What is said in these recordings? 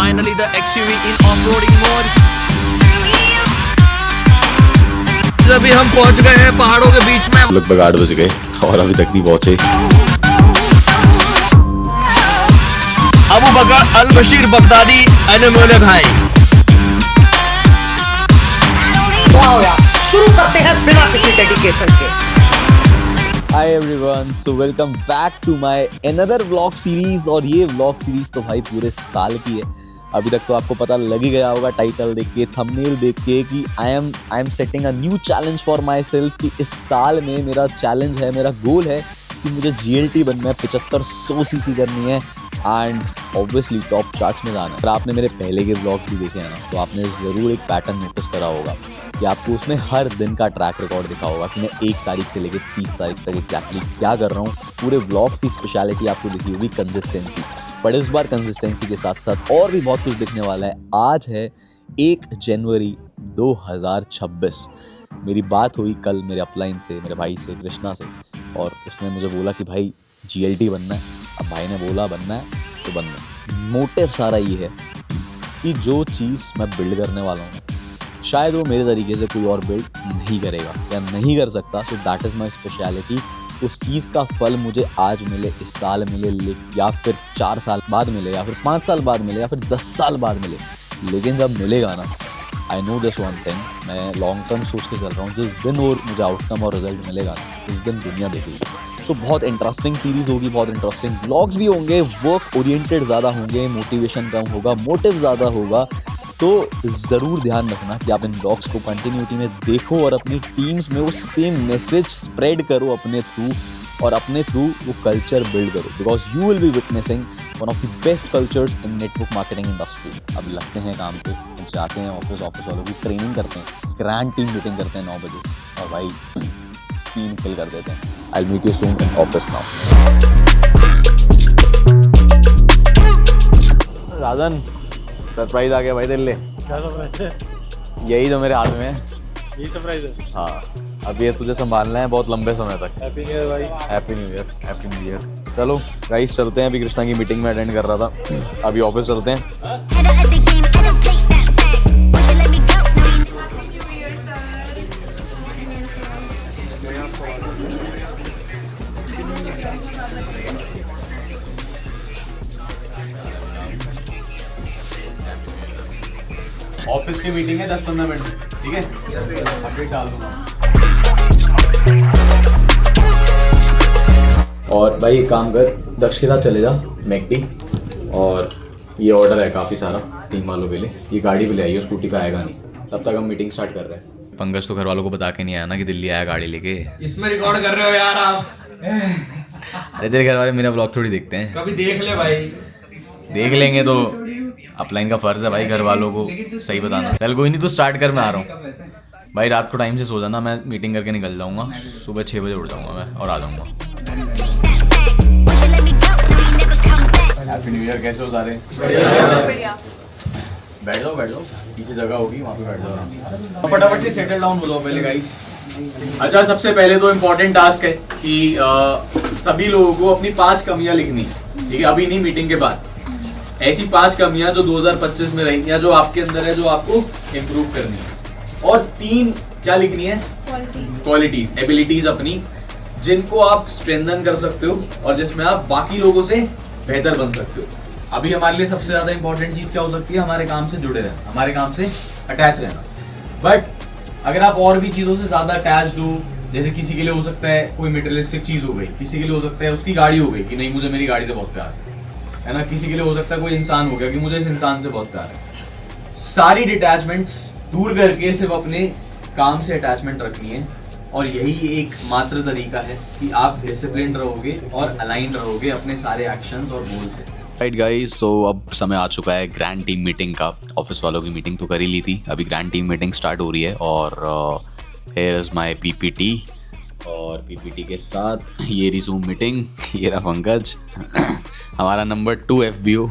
finally the XUV in off-roading mode. अभी हम पहुंच गए हैं पहाड़ों के बीच में. लगभग 8 बज गए और अभी तक नहीं पहुंचे. Abu Bakr al Bashir Baghdadi अनमोले भाई. वाओ यार, शुरू करते हैं बिना किसी डेडिकेशन के. Hi everyone, so welcome back to my another vlog series. और ये vlog series तो भाई पूरे साल की है. अभी तक तो आपको पता लग ही गया होगा टाइटल देख के, थंबनेल देख के कि I am setting a new challenge for my self. कि इस साल में मेरा चैलेंज है, मेरा गोल है कि मुझे GLT बनना है, 7500 cc करनी है एंड ऑब्वियसली टॉप चार्ट्स में जाना है. अगर आपने मेरे पहले के व्लॉग्स भी देखे हैं ना, तो आपने ज़रूर एक पैटर्न नोटिस करा होगा कि आपको उसमें हर दिन का ट्रैक रिकॉर्ड दिखा होगा कि मैं 1 तारीख से लेकर 30 तारीख तक एग्जैक्टली क्या कर रहा हूँ. पूरे व्लॉग्स की स्पेशलिटी आपको दिखी होगी कंसिस्टेंसी. बट इस बार कंसिस्टेंसी के साथ साथ और भी बहुत कुछ दिखने वाला है. आज है 1 जनवरी 2026. मेरी बात हुई कल मेरे अपलाइन से, मेरे भाई से, कृष्णा से, और उसने मुझे बोला कि भाई GLT बनना है. अब भाई ने बोला बनना है तो बनना है. मोटिव सारा ये है कि जो चीज़ मैं बिल्ड करने वाला हूँ शायद वो मेरे तरीके से कोई और बिल्ड नहीं करेगा या नहीं कर सकता. So that is my speciality. उस चीज़ का फल मुझे आज मिले, इस साल मिले, या फिर 4 साल बाद मिले, या फिर 5 साल बाद मिले, या फिर 10 साल बाद मिले, लेकिन जब मिलेगा ना, I know this one thing, मैं लॉन्ग टर्म सोच के चल रहा हूँ. जिस दिन और मुझे आउटकम और रिजल्ट मिलेगा ना, उस दिन दुनिया देखेगी. सो बहुत इंटरेस्टिंग सीरीज़ होगी, बहुत इंटरेस्टिंग ब्लॉग्स भी होंगे, वर्क ओरिएंटेड ज़्यादा होंगे, मोटिवेशन कम होगा, मोटिव ज़्यादा होगा. तो ज़रूर ध्यान रखना कि आप इन ब्लॉग्स को कंटिन्यूटी में देखो और अपनी टीम्स में वो सेम मैसेज स्प्रेड करो अपने थ्रू, और अपने थ्रू वो कल्चर बिल्ड करो. Because you will be witnessing one of the best cultures in network marketing industry. अब लगते हैं काम पे, जाते हैं ऑफिस वालों की ट्रेनिंग करते हैं, ग्रैंड टीम मीटिंग करते हैं 9 बजे, और भाई सीन फिल कर देते हैं. I will meet you soon in office now. Rajan, surprise आ गया भाई तेरे लिए. क्या सरप्राइज है? यही जो मेरे हाथ में है. यही सरप्राइज है? हाँ, अब ये तुझे संभालना है बहुत लंबे समय तक. हैप्पी न्यू ईयर भाई. Happy new year. Happy new year. चलो गाइस चलते हैं. अभी कृष्णा की मीटिंग में अटेंड कर रहा था, अभी ऑफिस चलते हैं. ऑफिस की मीटिंग है 10-15 मिनट, ठीक है? अपडेट डाल दूंगा. और भाई एक काम कर, दक्ष के साथ चले जा मैकडी, और ये ऑर्डर है काफ़ी सारा टीम वालों के लिए. ये गाड़ी भी ले आई है, स्कूटी पे आएगा नहीं. तब तक हम मीटिंग स्टार्ट कर रहे हैं. पंकज तो घर वालों को बता के नहीं आया ना कि दिल्ली आया गाड़ी लेके. इसमें रिकॉर्ड कर रहे हो यार आप? अरे तेरे घर वाले मेरा ब्लॉग थोड़ी देखते हैं. कभी देख ले भाई. देख लेंगे तो अपलाइन का फर्ज है भाई घर वालों को सही बताना. चल कोई नहीं, तो स्टार्ट कर, मैं आ रहा हूँ. भाई रात को टाइम से सो जाना, मैं मीटिंग करके निकल जाऊंगा. सुबह 6 बजे उठ जाऊंगा मैं और आ जाऊंगा. Happy new year. कैसे हो सारे? बैठ जाओ बैठ जाओ, पीछे जगह होगी वहाँ पे बैठ जाओ. फटाफट से सेटल डाउन हो जाओ पहले गाइस. अच्छा, सबसे पहले तो इम्पोर्टेंट टास्क है कि सभी लोगों को अपनी 5 कमियां लिखनी है, ठीक है? अभी नहीं, मीटिंग के बाद. ऐसी 5 कमियां जो 2025 में रही या जो आपके अंदर है, जो आपको इम्प्रूव करनी है. और 3 क्या लिखनी है? क्वालिटीज, एबिलिटीज अपनी, जिनको आप स्ट्रेंथन कर सकते हो और जिसमें आप बाकी लोगों से बेहतर बन सकते हो. अभी हमारे लिए सबसे ज्यादा इंपॉर्टेंट चीज क्या हो सकती है? हमारे काम से जुड़े रहना, हमारे काम से अटैच रहना. बट अगर आप और भी चीजों से ज्यादा अटैच हो, जैसे किसी के लिए हो सकता है कोई मटेरियलिस्टिक चीज हो गई, किसी के लिए हो सकता है उसकी गाड़ी हो गई कि नहीं मुझे मेरी गाड़ी से बहुत प्यार है ना, किसी के लिए हो सकता है कोई इंसान हो गया कि मुझे इस इंसान से बहुत प्यार है. सारी डिटैचमेंट्स दूर करके सिर्फ अपने काम से अटैचमेंट रखनी है. और यही एक मात्र तरीका है कि आप डिसिप्लिन रहोगे और अलाइन रहोगे अपने सारे एक्शंस और गोल से. राइट गाइस, सो अब समय आ चुका है ग्रैंड टीम मीटिंग का. ऑफिस वालों की मीटिंग तो कर ही ली थी, अभी ग्रैंड टीम मीटिंग स्टार्ट हो रही है. और हियर इज़ माय PPT, और PPT के साथ ये रिज्यूम मीटिंग. ये रहा पंकज, हमारा नंबर 2 FBO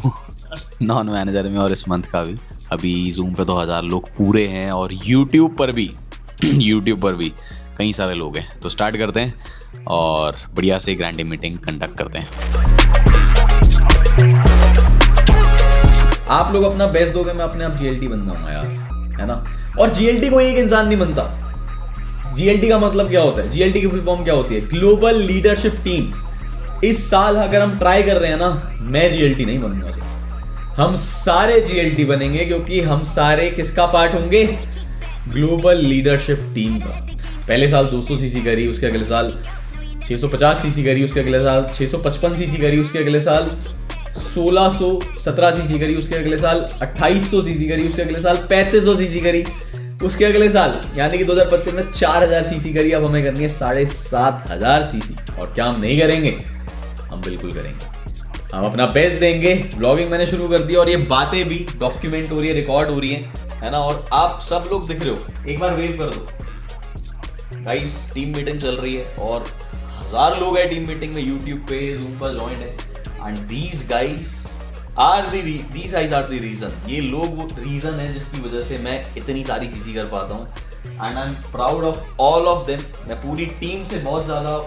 नॉन मैनेजर में, और इस मंथ का भी. अभी जूम पे तो 1000 लोग पूरे हैं, और यूट्यूब पर भी कई सारे लोग हैं. तो स्टार्ट करते हैं और बढ़िया से ग्रैंड टीम मीटिंग कंडक्ट करते हैं. आप लोग अपना बेस्ट दोगे, मैं अपने आप GLT बन जाऊंगा यार, है ना। और GLT को एक इंसान नहीं बनता। GLT का मतलब क्या होता है, GLT की फुल फॉर्म क्या होती है, ग्लोबल लीडरशिप टीम। इस साल अगर हम ट्राई कर रहे हैं ना, मैं GLT नहीं बनूंगा सर, हम सारे GLT बनेंगे, क्योंकि हम सारे किसका पार्ट होंगे, ग्लोबल लीडरशिप टीम का। पहले साल 200 सीसी करी, उसके अगले साल 650 सीसी करी, उसके अगले साल 655 सीसी करी, उसके अगले साल 1617 सीसी करी, उसके अगले साल 2800 सीसी करी, उसके अगले साल 3500 सीसी करी, उसके अगले साल यानी कि 2025 में 4000 सीसी करी। अब हमें करनी है 7500 सीसी। और क्या हम नहीं करेंगे, हम बिल्कुल करेंगे, हम अपना बेस्ट देंगे। ब्लॉगिंग मैंने शुरू कर दी और ये बातें भी डॉक्यूमेंट हो रही है, रिकॉर्ड हो रही है ना। और आप सब लोग दिख रहे हो, एक बार वेव कर दो गाइस। टीम मीटिंग चल रही है और 1000 लोग हैं टीम मीटिंग में, यूट्यूब पे Zoom पर ज्वाइन है। And these guys are the reason, ये लोग वो रीजन है जिसकी वजह से मैं इतनी सारी सीसी कर पाता हूँ। And I am proud of all of them. मैं पूरी टीम से बहुत ज्यादा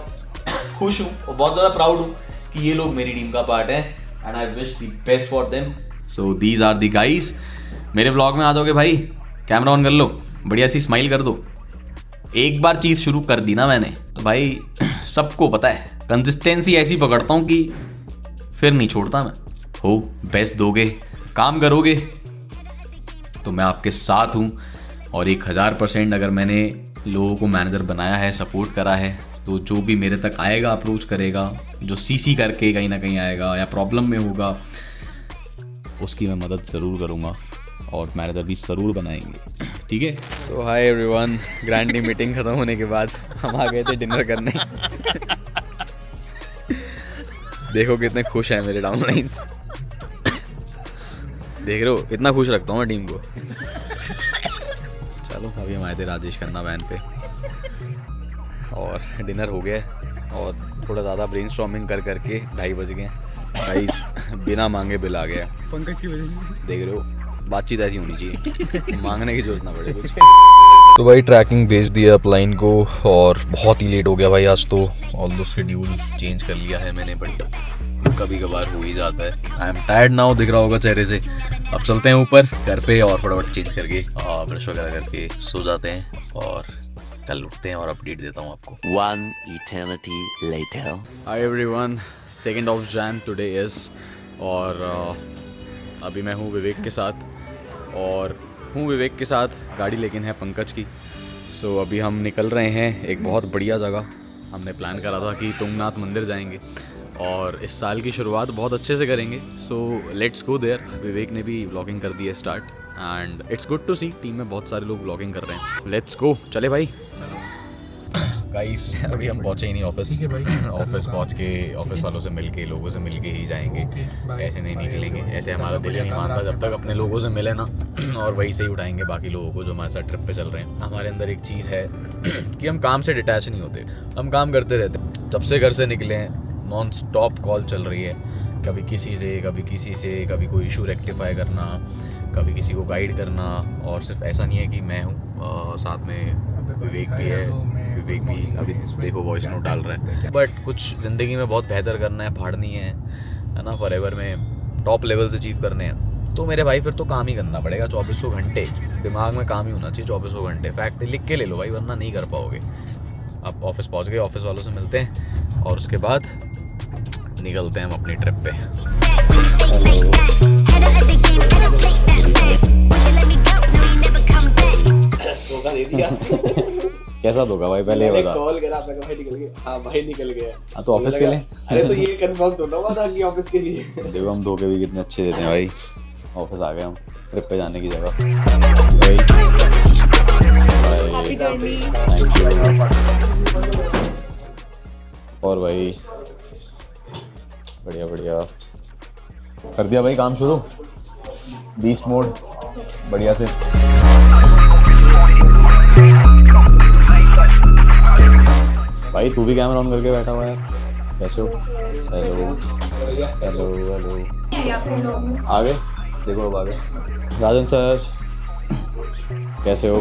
खुश हूँ और बहुत ज्यादा प्राउड हूँ कि ये लोग मेरी टीम का पार्ट है। And I wish the best for them. So these are the guys. मेरे व्लॉग में आ जाओगे भाई, कैमरा ऑन कर लो, बढ़िया सी स्माइल कर दो। एक बार चीज़ शुरू कर दी ना मैंने तो भाई सबको पता है, कंसिस्टेंसी ऐसी पकड़ता हूँ कि फिर नहीं छोड़ता मैं। हो बेस्ट दोगे, काम करोगे तो मैं आपके साथ हूँ। और 1000% अगर मैंने लोगों को मैनेजर बनाया है, सपोर्ट करा है, तो जो भी मेरे तक आएगा, अप्रोच करेगा, जो सीसी करके कहीं ना कहीं आएगा या प्रॉब्लम में होगा, उसकी मैं मदद ज़रूर करूँगा और मैनेजर भी ज़रूर बनाएंगे, ठीक है। So hi everyone, grand team meeting ख़त्म होने के बाद हम आ गए थे डिनर करने। देखो कितने खुश हैं मेरे डाउनलाइंस, देख रहे हो, इतना खुश रखता हूँ मैं टीम को। चलो अभी हम आए थे राजेश खन्ना वैन पे और डिनर हो गया और थोड़ा ज़्यादा ब्रेनस्टॉर्मिंग कर करके 2:30 बज गए भाई। बिना मांगे बिल आ गया पंकज की वजह से। देख रहे हो, बातचीत ऐसी होनी चाहिए, मांगने की जरूरत ना पड़े कुछ। तो भाई ट्रैकिंग भेज दिया अपलाइन को और बहुत ही लेट हो गया भाई आज तो। ऑल्दो शेड्यूल चेंज कर लिया है मैंने, बट कभी कभार हो ही जाता है। आई एम टायर्ड नाउ, दिख रहा होगा चेहरे से। अब चलते हैं ऊपर घर पे और फटाफट चेंज करके ब्रश वगैरह करके सो जाते हैं और कल उठते हैं और अपडेट देता हूँ आपको। 1 eternity later. Hi everyone, 2 Jan today is. और अभी मैं हूँ विवेक के साथ और विवेक के साथ गाड़ी लेकिन है पंकज की। सो अभी हम निकल रहे हैं एक बहुत बढ़िया जगह। हमने प्लान करा था कि तुंगनाथ मंदिर जाएंगे और इस साल की शुरुआत बहुत अच्छे से करेंगे। So let's go there. विवेक ने भी व्लॉगिंग कर दी है start and it's good to see team में बहुत सारे लोग व्लॉगिंग कर रहे हैं। लेट्स गो, चले भाई। गाइस अभी हम पहुंचे ही नहीं ऑफिस। ऑफिस पहुंच के ऑफिस वालों से मिलके, लोगों से मिलके ही जाएंगे, ऐसे नहीं निकलेंगे। ऐसे हमारा दिल नहीं मानता जब तक अपने लोगों से मिले ना, और वहीं से ही उठाएंगे बाकी लोगों को जो हमारे साथ ट्रिप पे चल रहे हैं। हमारे अंदर एक चीज़ है कि हम काम से डिटैच नहीं होते, हम काम करते रहते। जब से घर से निकले हैं नॉन स्टॉप कॉल चल रही है, कभी किसी से, कभी किसी से, कभी कोई इशू रेक्टिफाई करना, कभी किसी को गाइड करना। और सिर्फ ऐसा नहीं है कि मैं हूँ, साथ में विवेक भी है। विवेक भी अभी देखो वॉइस नोट डाल रहा है। बट कुछ ज़िंदगी में बहुत बेहतर करना है, फाड़नी है ना, फॉरएवर में टॉप लेवल से अचीव करने हैं, तो मेरे भाई फिर तो काम ही करना पड़ेगा। 2400 घंटे दिमाग में काम ही होना चाहिए, 2400 घंटे। फैक्ट लिख के ले लो भाई, वरना नहीं कर पाओगे। अब ऑफिस पहुँच गए, ऑफिस वालों से मिलते हैं और उसके बाद निकलते हैं हम अपनी ट्रिप पे। धोखा दे दिया। कैसा धोखा भाई, पहले ये बता। कॉल करा था, भाई निकल गया। हाँ भाई निकल गया। हाँ तो ऑफिस के लिए। अरे तो ये कंफर्म तो ना हुआ था कि ऑफिस के लिए। देखो हम धोखे भी कितने अच्छे देते हैं भाई। ऑफिस आ गए हम, ट्रिप पे जाने की जगह। Thank you. और भाई बढ़िया बढ़िया कर दिया भाई काम शुरू, बीस्ट मोड बढ़िया से। भाई तू भी कैमरा ऑन करके बैठा हुआ है, कैसे हो? हेलो हेलो हेलो, आगे देखो, अब आगे। राजन सर कैसे हो?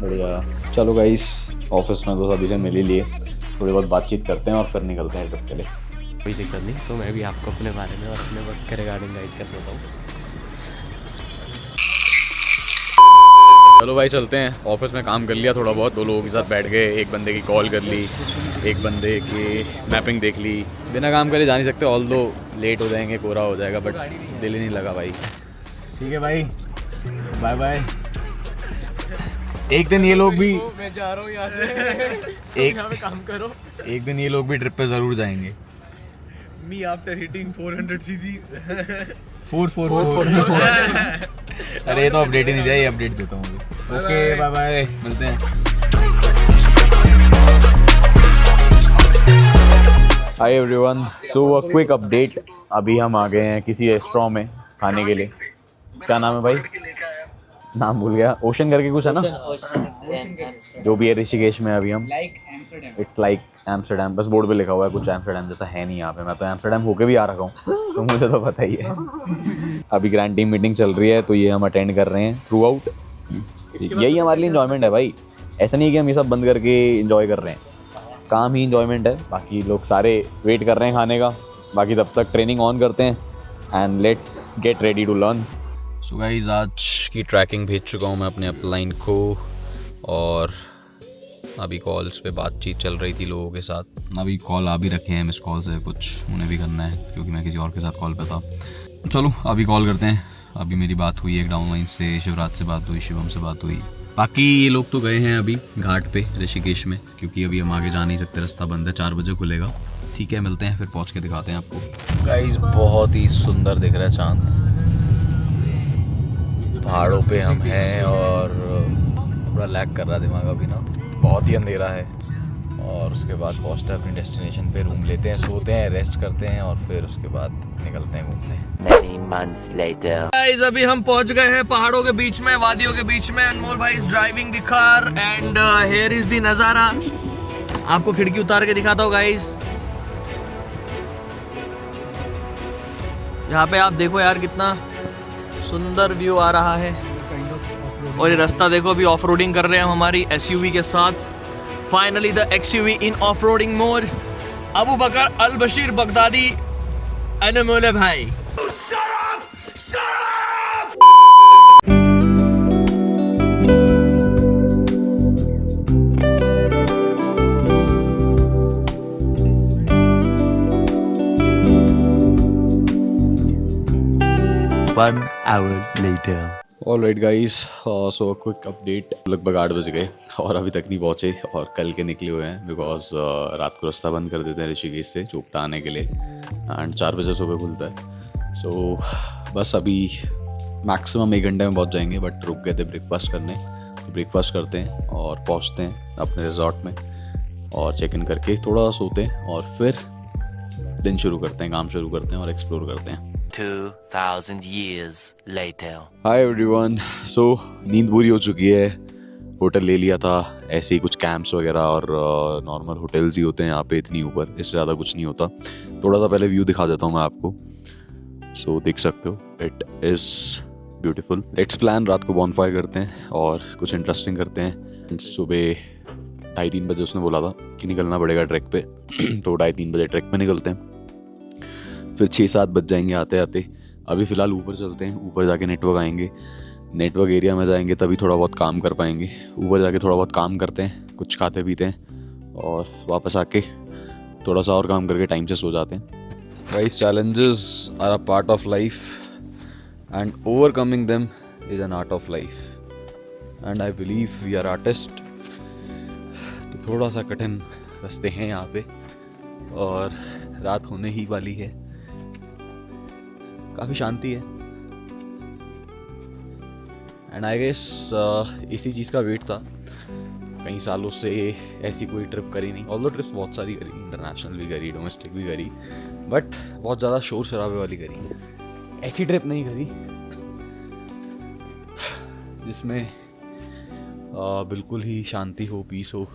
बढ़िया। चलो गाइस, ऑफिस में तो सभी से मिल ही लिए, थोड़ी बहुत बातचीत करते हैं और फिर निकलते हैं ट्रिप के लिए। कोई दिक्कत नहीं। तो मैं भी आपको अपने बारे में और अपने वर्क के रिगार्डिंग गाइड कर देता हूँ। चलो भाई चलते हैं। ऑफिस में काम कर लिया थोड़ा बहुत, 2 लोगों के साथ बैठ गए, एक बंदे की कॉल कर ली, एक बंदे की मैपिंग देख ली। बिना काम करे जा नहीं सकते, ऑल दो लेट हो जाएंगे, कोरा हो जाएगा, बट दिल ही नहीं लगा भाई। ठीक है भाई, बाय बाय। एक दिन ये लोग भी, मैं जा रहा हूँ यहाँ से, एक यहाँ पे काम करो। एक दिन ये लोग भी ट्रिप पे ज़रूर जाएंगे। मी आफ्टर हिटिंग 400 सीसी 444 अरे ये तो अपडेट ही नहीं दिया, ये अपडेट देता हूँ। ओके बाय बाय, मिलते हैं। Hi everyone, so a quick update. अभी हम आ गए हैं किसी रेस्टोरेंट में खाने के लिए। क्या नाम है भाई? नाम भूल गया। ओशन करके कुछ है ना, जो भी है ऋषिकेश में। अभी हम इट्स लाइक एम्स्टर्डम, बस बोर्ड पे लिखा हुआ है, कुछ एम्स्टर्डम जैसा है नहीं यहाँ पे। मैं तो एम्स्टर्डम होके भी आ रखा हूँ तो मुझे तो पता ही है। अभी ग्रैंड टीम मीटिंग चल रही है तो ये हम अटेंड कर रहे हैं थ्रू आउट। यही हमारे लिए इन्जॉयमेंट है भाई। ऐसा नहीं है कि हम ये सब बंद करके इंजॉय कर रहे हैं, काम ही इन्जॉयमेंट है। बाकी लोग सारे वेट कर रहे हैं खाने का, बाकी तब तक ट्रेनिंग ऑन करते हैं and let's get ready to learn. So guys, आज की ट्रैकिंग भेज चुका हूँ मैं अपने अपलाइन को, और अभी कॉल्स पे बातचीत चल रही थी लोगों के साथ। अभी कॉल आ भी रखे हैं, मिस कॉल से कुछ उन्हें भी करना है क्योंकि मैं किसी और के साथ कॉल पे था। चलो अभी कॉल करते हैं। अभी मेरी बात हुई एक डाउनलाइन से, शिवराज से बात हुई, शिवम से बात हुई। बाकी ये लोग तो गए हैं अभी घाट पे ऋषिकेश में, क्योंकि अभी हम आगे जा नहीं सकते, रास्ता बंद है, 4 बजे खुलेगा। ठीक है, मिलते हैं फिर, पहुँच के दिखाते हैं आपको। गाइस बहुत ही सुंदर दिख रहा है चाँद, पहाड़ों पे हम हैं और थोड़ा लैग कर रहा है दिमाग अभी ना, बहुत ही अंधेरा है। और उसके बाद पहुंचते हैं अपनी डेस्टिनेशन पे, रूम लेते हैं, सोते हैं, रेस्ट करते हैं और फिर उसके बाद निकलते हैं घूमने। Many months later. गाइस अभी हम पहुंच गए हैं पहाड़ों के बीच में, वादियों के बीच में। अनमोल भाई is driving the car and here is the नजारा। आपको खिड़की उतार के दिखाता हूँ गाइस, यहाँ पे आप देखो यार कितना सुंदर व्यू आ रहा है। और ये रास्ता देखो, अभी ऑफ रोडिंग कर रहे हैं हम हमारी SUV के साथ। Finally the XUV in off roading mode. Abu Bakr al Bashir Baghdadi Anmol भाई। One hour later. Alright guys, so quick update. लगभग 8 बज गए और अभी तक नहीं पहुँचे, और कल के निकले हुए हैं बिकॉज रात को रास्ता बंद कर देते हैं ऋषिकेश से चोपटा आने के लिए, एंड 4 बजे सुबह खुलता है। सो बस अभी मैक्सिमम 1 घंटे में पहुँच जाएंगे, बट रुक गए थे ब्रेकफास्ट करने, तो ब्रेकफास्ट करते हैं और पहुँचते हैं अपने रिजॉर्ट में, और चेक इन करके थोड़ा सोते हैं और फिर दिन शुरू करते हैं, काम शुरू करते हैं और एक्सप्लोर करते हैं। 2000 years later. हाय एवरीवन, सो नींद पूरी हो चुकी है। होटल ले लिया था, ऐसे ही कुछ कैंप्स वगैरह और नॉर्मल होटल्स ही होते हैं यहाँ पे, इतनी ऊपर, इससे ज़्यादा कुछ नहीं होता। थोड़ा सा पहले व्यू दिखा देता हूँ मैं आपको, सो देख सकते हो, it is beautiful. Let's plan, रात को बॉनफायर करते हैं और कुछ इंटरेस्टिंग करते हैं। सुबह 2:30-3 बजे उसने बोला था कि निकलना पड़ेगा ट्रैक पे तो 2:30-3 बजे ट्रैक पे निकलते हैं, फिर 6-7 बज जाएंगे आते आते। अभी फ़िलहाल ऊपर चलते हैं, ऊपर जाके नेटवर्क आएंगे, नेटवर्क एरिया में जाएंगे तभी थोड़ा बहुत काम कर पाएंगे। ऊपर जाके थोड़ा बहुत काम करते हैं, कुछ खाते पीते हैं और वापस आके थोड़ा सा और काम करके टाइम से सो जाते हैं। Guys, challenges are a part of life and overcoming them is an art of life, and I believe we are artist. तो थोड़ा सा कठिन रास्ते हैं यहाँ पे और रात होने ही वाली है, काफ़ी शांति है, एंड आई गेस इसी चीज़ का वेट था। कई सालों से ऐसी कोई ट्रिप करी नहीं, ऑल्दो ट्रिप्स बहुत सारी करी, इंटरनेशनल भी करी, डोमेस्टिक भी करी, बट बहुत ज़्यादा शोर शराबे वाली करी। ऐसी ट्रिप नहीं करी जिसमें बिल्कुल ही शांति हो, पीस हो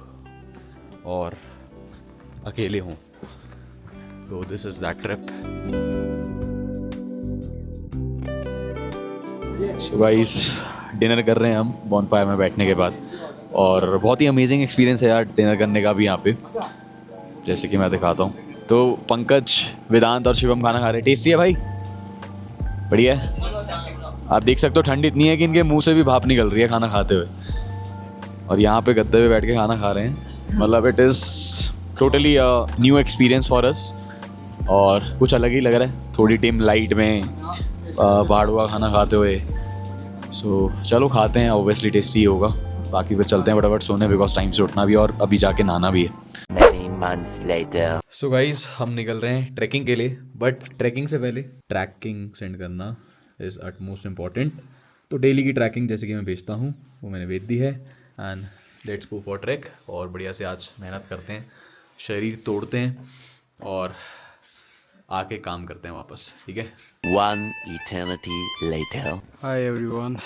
और अकेले हों। तो this is that trip. So guys, dinner कर रहे हैं हम बॉनफायर में बैठने के बाद, और बहुत ही अमेजिंग एक्सपीरियंस है यार डिनर करने का भी यहाँ पे, जैसे कि मैं दिखाता हूँ। तो पंकज, वेदांत और शिवम खाना खा रहे हैं। टेस्टी है भाई? बढ़िया है। आप देख सकते हो ठंड इतनी है कि इनके मुंह से भी भाप निकल रही है खाना खाते हुए, और यहाँ पे गद्दे पे बैठ के खाना खा रहे हैं। मतलब it is totally new experience for us, और कुछ अलग ही लग रहा है, थोड़ी डिम लाइट में पहाड़ों का खाना खाते हुए। सो चलो खाते हैं, ऑब्वियसली टेस्टी होगा। बाकी फिर चलते हैं फटाफट सोने, बिकॉज टाइम से उठना भी और अभी जाके नहाना भी है। Many months later. So guys हम निकल रहे हैं ट्रैकिंग के लिए, बट ट्रैकिंग से पहले ट्रैकिंग सेंड करना इज़ अट मोस्ट इम्पॉर्टेंट। तो डेली की ट्रैकिंग जैसे कि मैं भेजता हूँ वो मैंने भेज दी है, and let's go for track. और बढ़िया से आज मेहनत करते हैं, शरीर तोड़ते हैं और आके काम करते हैं वापस, ठीक है। One eternity later. Hi everyone,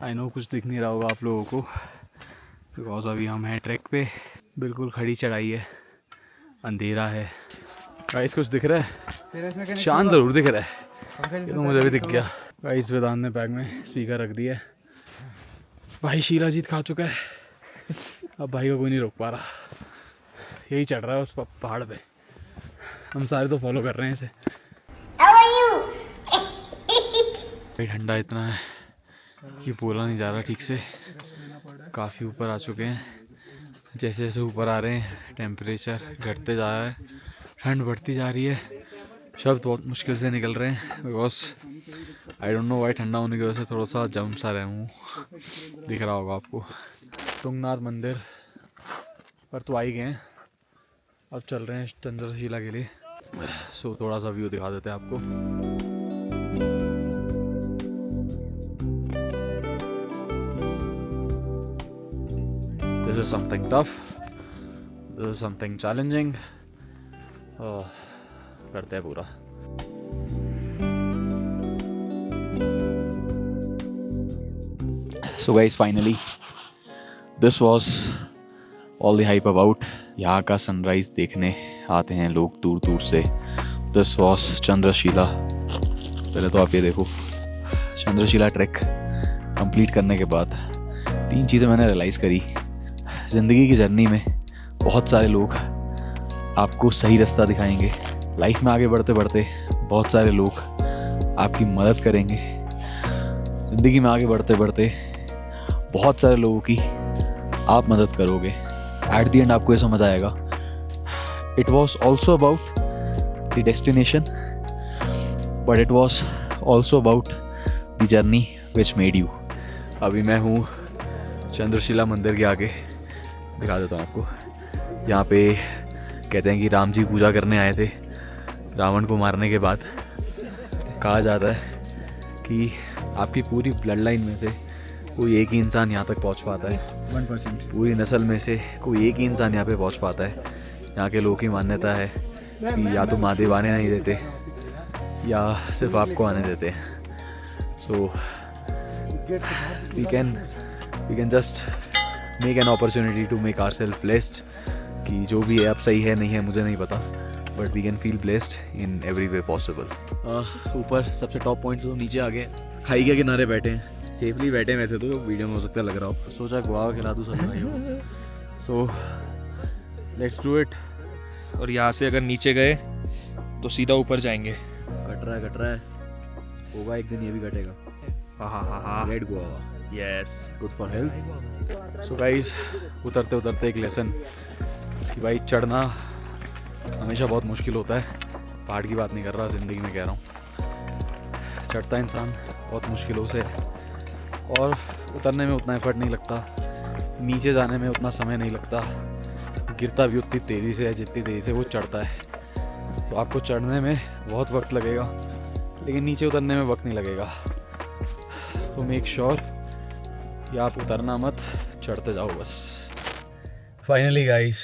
I know कुछ दिख नहीं रहा होगा आप लोगों को, बिकॉज अभी हम हैं ट्रैक पे। बिल्कुल खड़ी चढ़ाई है, अंधेरा है। गाइस कुछ दिख रहा है? चांद ज़रूर दिख रहा है, ये तो मुझे भी दिख गया। गाइस वेदांत ने बैग में स्पीकर रख दिया है। भाई शीलाजीत खा चुका है, अब भाई को कोई नहीं रोक पा रहा, यही चढ़ रहा है उस पहाड़ पे। हम सारे तो फॉलो कर रहे हैं इसे। भाई ठंडा इतना है कि बोला नहीं जा रहा ठीक से। काफ़ी ऊपर आ चुके हैं, जैसे जैसे ऊपर आ रहे हैं टेम्परेचर घटते जा रहा है, ठंड बढ़ती जा रही है। शब्द बहुत मुश्किल से निकल रहे हैं, because I don't know why ठंडा होने की वजह से थोड़ा सा जम सा रहा हूँ, दिख रहा होगा आपको। तुंगनाथ मंदिर पर तो आ ही गए हैं, अब चल रहे हैं चंद्रशिला के लिए। सो थोड़ा सा व्यू दिखा देते हैं आपको। This is something tough. This is something challenging. करते हैं पूरा। So guys, finally this was all the hype about यहाँ का सनराइज देखने आते हैं लोग दूर दूर से। This was Chandrashila. पहले तो आप ये देखो, चंद्रशिला ट्रैक कंप्लीट करने के बाद 3 चीज़ें मैंने रियलाइज़ करी। ज़िंदगी की जर्नी में बहुत सारे लोग आपको सही रास्ता दिखाएंगे, लाइफ में आगे बढ़ते बढ़ते बहुत सारे लोग आपकी मदद करेंगे, ज़िंदगी में आगे बढ़ते बढ़ते बहुत सारे लोगों की आप मदद करोगे। एट द एंड आपको ये समझ आएगा it was also about the destination, but it was also about the journey which made you. अभी मैं हूँ चंद्रशिला मंदिर के आगे, दिखा देता हूँ आपको। यहाँ पे कहते हैं कि राम जी पूजा करने आए थे रावण को मारने के बाद। कहा जाता है कि आपकी पूरी ब्लड लाइन में से कोई एक ही इंसान यहाँ तक पहुँच पाता है, 1%। पूरी नस्ल में से कोई एक ही इंसान यहाँ पे पहुँच पाता है। यहाँ के लोगों की मान्यता है कि या तो महादेव आने नहीं देते या सिर्फ आपको आने देते हैं। So we can just make an opportunity to make our self blessed, कि जो भी है अब सही है नहीं है मुझे नहीं पता, but we can feel blessed in every way possible. ऊपर सबसे टॉप पॉइंट तो नीचे आ गए, खाई के किनारे बैठे हैं, सेफली बैठे हैं। वैसे तो वीडियो में हो सकता है लग रहा हो, सोचा गुआवा खिला दूँ सभी भाइयों को। So let's do it. और यहाँ से अगर नीचे गए तो सीधा ऊपर जाएंगे। कट रहा है, होगा एक दिन ये भी कटेगा। हाँ red guava, yes, good for health. So guys, उतरते उतरते एक लेसन कि भाई चढ़ना हमेशा बहुत मुश्किल होता है। पहाड़ की बात नहीं कर रहा, ज़िंदगी में कह रहा हूँ। चढ़ता इंसान बहुत मुश्किलों से, और उतरने में उतना एफर्ट नहीं लगता, नीचे जाने में उतना समय नहीं लगता। गिरता भी उतनी तेज़ी से है जितनी तेज़ी से वो चढ़ता है। तो आपको चढ़ने में बहुत वक्त लगेगा, लेकिन नीचे उतरने में वक्त नहीं लगेगा। तो मेक श्योर कि आप उतरना मत, चढ़ते जाओ बस। फाइनली गाइस,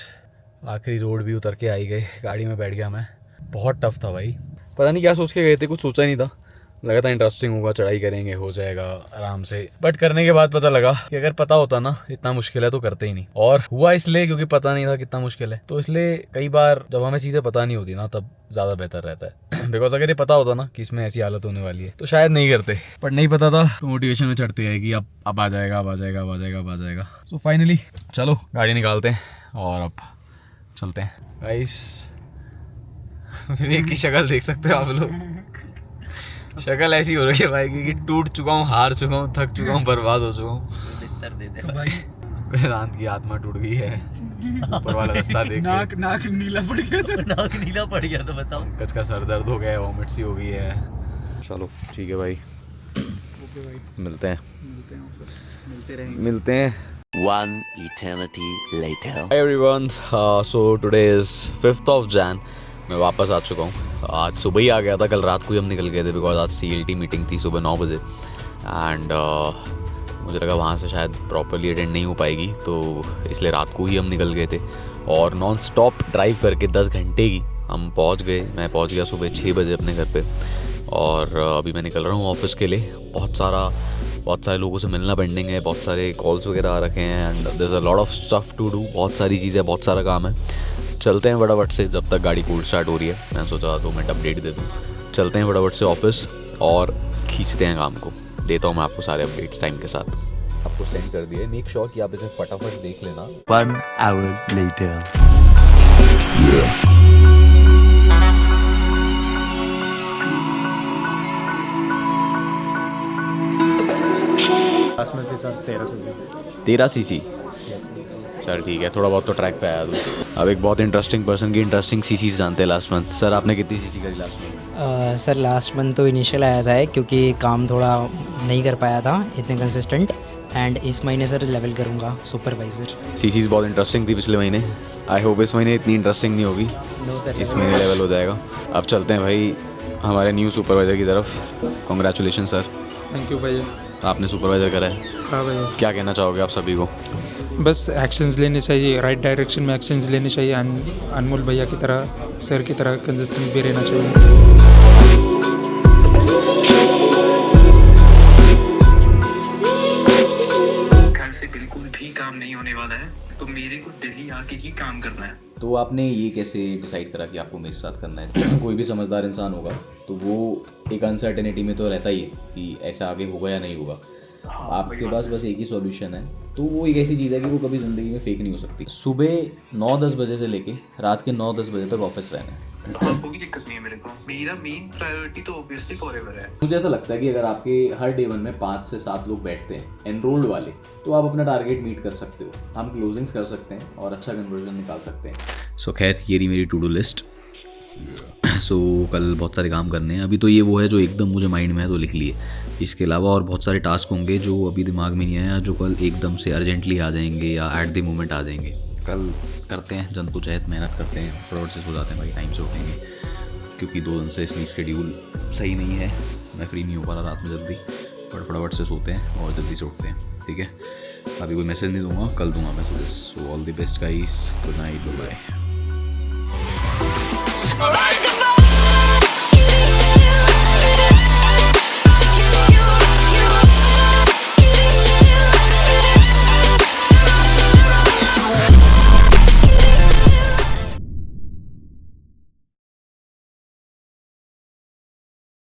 आखिरी रोड भी उतर के आ ही गए। गाड़ी में बैठ गया मैं, बहुत टफ था भाई। पता नहीं क्या सोच के गए थे, कुछ सोचा नहीं था, लगा था इंटरेस्टिंग होगा, चढ़ाई करेंगे, हो जाएगा आराम से। बट करने के बाद पता लगा कि अगर पता होता ना इतना मुश्किल है तो करते ही नहीं। और हुआ इसलिए क्योंकि पता नहीं था कितना मुश्किल है। तो इसलिए कई बार जब हमें चीज़ें पता नहीं होती ना, तब ज़्यादा बेहतर रहता है। बिकॉज अगर ये पता होता ना कि इसमें ऐसी हालत होने वाली है तो शायद नहीं करते, बट नहीं पता था तो मोटिवेशन में चढ़ते हैं कि अब आ जाएगा, अब आ जाएगा, अब आ जाएगा, अब आ जाएगा। तो फाइनली चलो गाड़ी निकालते हैं और अब चलते हैं। गाइस, विवेक की शक्ल देख सकते हो आप लोग, शक्ल ऐसी हो रही है भाई की कि टूट चुका हूँ, हार चुका हूँ, थक चुका हूँ, बर्बाद हो चुका हूँ। बिस्तर दे दे भाई। वेदांत की आत्मा टूट गई है ऊपर वाला रास्ता देख के। नाक नीला पड़ गया तो बताओ। पंकज का सर दर्द हो गया है, वॉमिट सी हो गई है। चलो ठीक है भाई, मिलते हैं। One eternity later. Hi everyone, so today is 5th of Jan. मैं वापस आ चुका हूँ। आज सुबह ही आ गया था, कल रात को ही हम निकल गए थे बिकॉज आज CLT मीटिंग थी सुबह 9 बजे एंड मुझे लगा वहाँ से शायद प्रॉपरली अटेंड नहीं हो पाएगी, तो इसलिए रात को ही हम निकल गए थे और नॉन स्टॉप ड्राइव करके 10 घंटे की हम पहुँच गए। मैं पहुँच गया सुबह 6 बजे अपने घर पे और अभी मैं निकल रहा हूँ ऑफिस के लिए। बहुत सारे लोगों से मिलना पेंडिंग है, बहुत सारे कॉल्स वगैरह आ रखे हैं and there is a lot of stuff to do. बहुत सारी चीज़ें, बहुत सारा काम है। चलते हैं फटाफट से, जब तक गाड़ी कोल्ड स्टार्ट हो रही है। मैं सोचा 2 मिनट अपडेट दे दूँ। चलते हैं फटाफट से ऑफिस और खींचते हैं काम को। देता हूँ मैं आपको सारे अपडेट्स टाइम के साथ। आपको सेंड कर दिए, मेक श्योर कि आप इसे फटाफट देख लेना। 1 hour later. तेरह सीसी। चल ठीक है, थोड़ा बहुत तो ट्रैक पे आया तू। अब एक बहुत इंटरेस्टिंग पर्सन की इंटरेस्टिंग सीसीज जानते हैं लास्ट मंथ। सर आपने कितनी सीसी करी last month? Sir last month तो इनिशियल आया था क्योंकि काम थोड़ा नहीं कर पाया था इतने कंसिस्टेंट, एंड इस महीने सर लेवल करूँगा सुपरवाइज़र। सीसीज बहुत इंटरेस्टिंग थी पिछले महीने। आई होप इस महीने इतनी इंटरेस्टिंग नहीं होगी। नो सर, इस महीने लेवल हो जाएगा। अब चलते हैं भाई हमारे न्यू सुपरवाइज़र की तरफ। Congratulation sir. थैंक यू भैया। आपने सुपरवाइज़र करा है, हाँ भैया। क्या कहना चाहोगे आप सभी को? बस एक्शंस लेने चाहिए, राइट डायरेक्शन में एक्शंस लेने चाहिए। अनमोल भैया की तरह, सर की तरह कंसिस्टेंट भी रहना चाहिए। घर से बिल्कुल भी काम नहीं होने वाला है, तो मेरे को दिल्ली आके ही काम करना है। तो आपने ये कैसे डिसाइड करा कि आपको मेरे साथ करना है? कोई भी समझदार इंसान होगा तो वो एक अनसर्टेनिटी में तो रहता ही है कि ऐसा आगे होगा या नहीं होगा। आपके पास बस एक ही सॉल्यूशन है, तो वो एक ऐसी चीज़ है कि वो कभी ज़िंदगी में फेक नहीं हो सकती। सुबह 9-10 बजे से लेके रात के 9-10 बजे तक ऑफिस रहना है। कोई दिक्कत नहीं है मेरे को। मेरा मेन प्रायोरिटी तो ऑब्वियसली फॉरएवर है। मुझे ऐसा लगता है कि अगर आपके हर डे 1 में 5 से 7 लोग बैठते हैं एनरोल्ड वाले, तो आप अपना टारगेट मीट कर सकते हो। हम क्लोजिंग्स कर सकते हैं और अच्छा कन्वर्जन निकाल सकते हैं। सो खैर ये रही मेरी टू डू लिस्ट। सो कल बहुत सारे काम करने हैं। अभी तो ये वो है जो एकदम मुझे माइंड में है तो लिख लिए। इसके अलावा और बहुत सारे टास्क होंगे जो अभी दिमाग में नहीं आया, जो कल एकदम से अर्जेंटली आ जाएंगे या एट द मोमेंट आ जाएंगे। कल करते हैं जद्दोजहद, मेहनत करते हैं, फटाफट से सो जाते हैं भाई, टाइम से उठेंगे क्योंकि 2 दिन से स्लीप शेड्यूल सही नहीं है। मैं फ्री नहीं हो पा रहा रात में जल्दी, बट फटाफट से सोते हैं और जल्दी से उठते हैं। ठीक है, अभी कोई मैसेज नहीं दूंगा, कल दूंगा messages. So all the best guys, good night, bye bye.